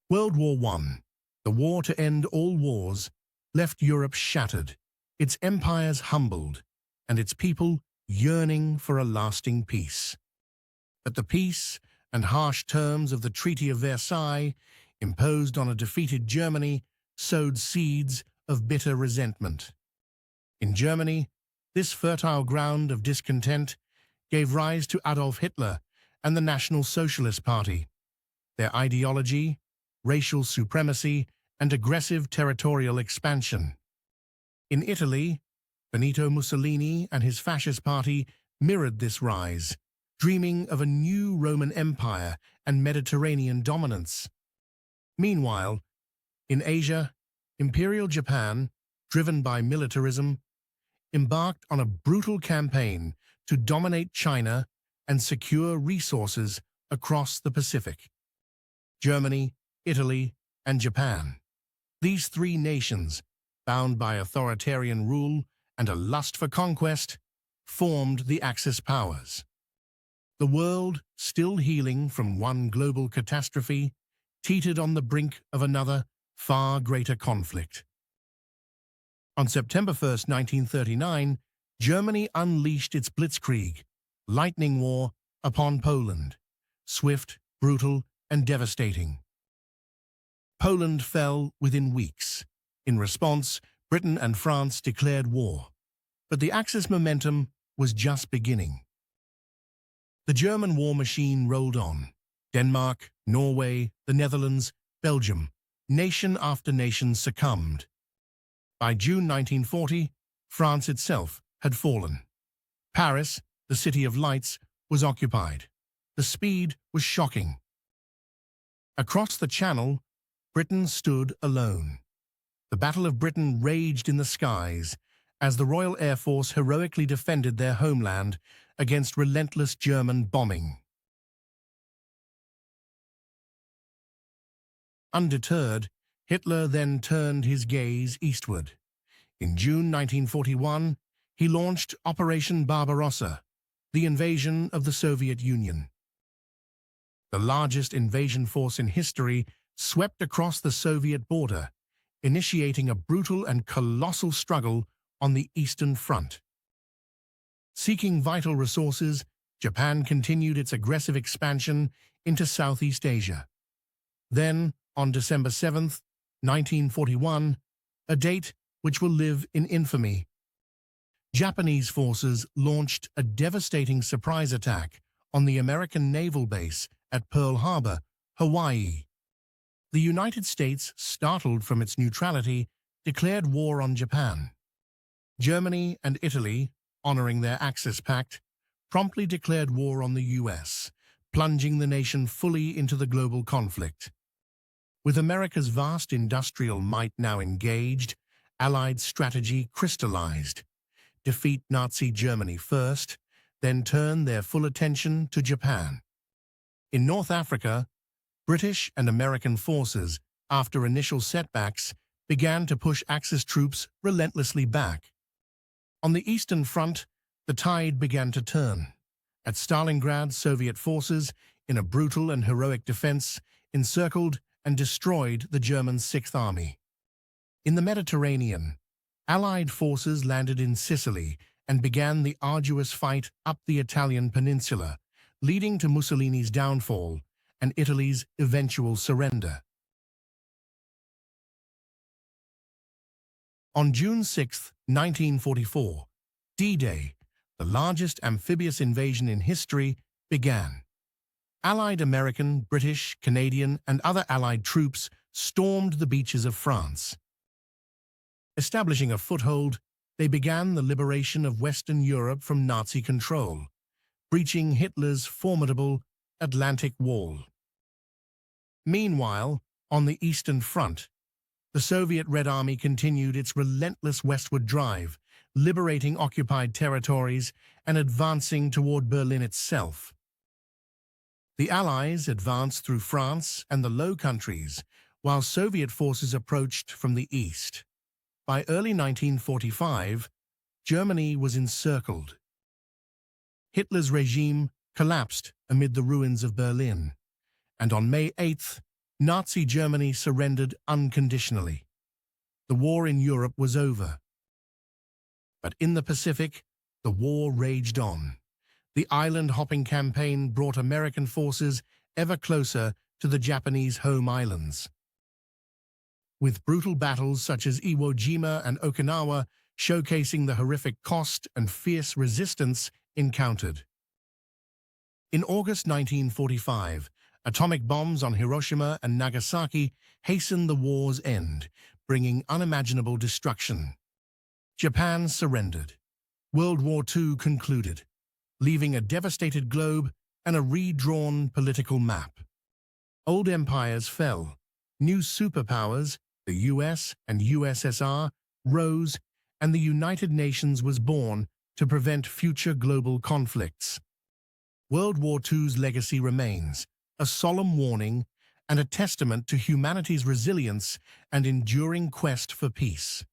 World War I, the war to end all wars, left Europe shattered, its empires humbled, and its people yearning for a lasting peace. But the peace and harsh terms of the Treaty of Versailles, imposed on a defeated Germany, sowed seeds of bitter resentment. In Germany, this fertile ground of discontent gave rise to Adolf Hitler and the National Socialist Party. Their ideology, racial supremacy, and aggressive territorial expansion. In Italy, Benito Mussolini and his fascist party mirrored this rise, dreaming of a new Roman Empire and Mediterranean dominance. Meanwhile, in Asia, Imperial Japan, driven by militarism, embarked on a brutal campaign to dominate China and secure resources across the Pacific. Germany, Italy, and Japan. These three nations, bound by authoritarian rule and a lust for conquest, formed the Axis powers. The world, still healing from one global catastrophe, teetered on the brink of another, far greater conflict. On September 1, 1939, Germany unleashed its blitzkrieg, lightning war, upon Poland. Swift, brutal, and devastating. Poland fell within weeks. In response, Britain and France declared war. But the Axis momentum was just beginning. The German war machine rolled on. Denmark, Norway, the Netherlands, Belgium, nation after nation succumbed. By June 1940, France itself had fallen. Paris, the City of Lights, was occupied. The speed was shocking. Across the Channel, Britain stood alone. The Battle of Britain raged in the skies as the Royal Air Force heroically defended their homeland against relentless German bombing. Undeterred, Hitler then turned his gaze eastward. In June 1941, he launched Operation Barbarossa, the invasion of the Soviet Union. The largest invasion force in history swept across the Soviet border, initiating a brutal and colossal struggle on the Eastern Front. Seeking vital resources, Japan continued its aggressive expansion into Southeast Asia. Then, on December 7, 1941, a date which will live in infamy, Japanese forces launched a devastating surprise attack on the American naval base at Pearl Harbor, Hawaii. The United States, startled from its neutrality, declared war on Japan. Germany and Italy, honoring their Axis pact, promptly declared war on the US, plunging the nation fully into the global conflict. With America's vast industrial might now engaged, Allied strategy crystallized. Defeat Nazi Germany first, then turn their full attention to Japan. In North Africa, British and American forces, after initial setbacks, began to push Axis troops relentlessly back. On the Eastern Front, the tide began to turn. At Stalingrad, Soviet forces, in a brutal and heroic defense, encircled and destroyed the German Sixth Army. In the Mediterranean, Allied forces landed in Sicily and began the arduous fight up the Italian peninsula, leading to Mussolini's downfall and Italy's eventual surrender. On June 6, 1944, D-Day, the largest amphibious invasion in history, began. Allied American, British, Canadian, and other Allied troops stormed the beaches of France. Establishing a foothold, they began the liberation of Western Europe from Nazi control, breaching Hitler's formidable Atlantic Wall. Meanwhile, on the Eastern Front, the Soviet Red Army continued its relentless westward drive, liberating occupied territories and advancing toward Berlin itself. The Allies advanced through France and the Low Countries, while Soviet forces approached from the east. By early 1945, Germany was encircled. Hitler's regime collapsed amid the ruins of Berlin, and on May 8th, Nazi Germany surrendered unconditionally. The war in Europe was over. But in the Pacific, the war raged on. The island-hopping campaign brought American forces ever closer to the Japanese home islands. With brutal battles such as Iwo Jima and Okinawa showcasing the horrific cost and fierce resistance encountered. In August 1945, atomic bombs on Hiroshima and Nagasaki hastened the war's end, bringing unimaginable destruction. Japan surrendered. World War II concluded, leaving a devastated globe and a redrawn political map. Old empires fell. New superpowers, the US and USSR, rose, and the United Nations was born to prevent future global conflicts. World War II's legacy remains, a solemn warning and a testament to humanity's resilience and enduring quest for peace.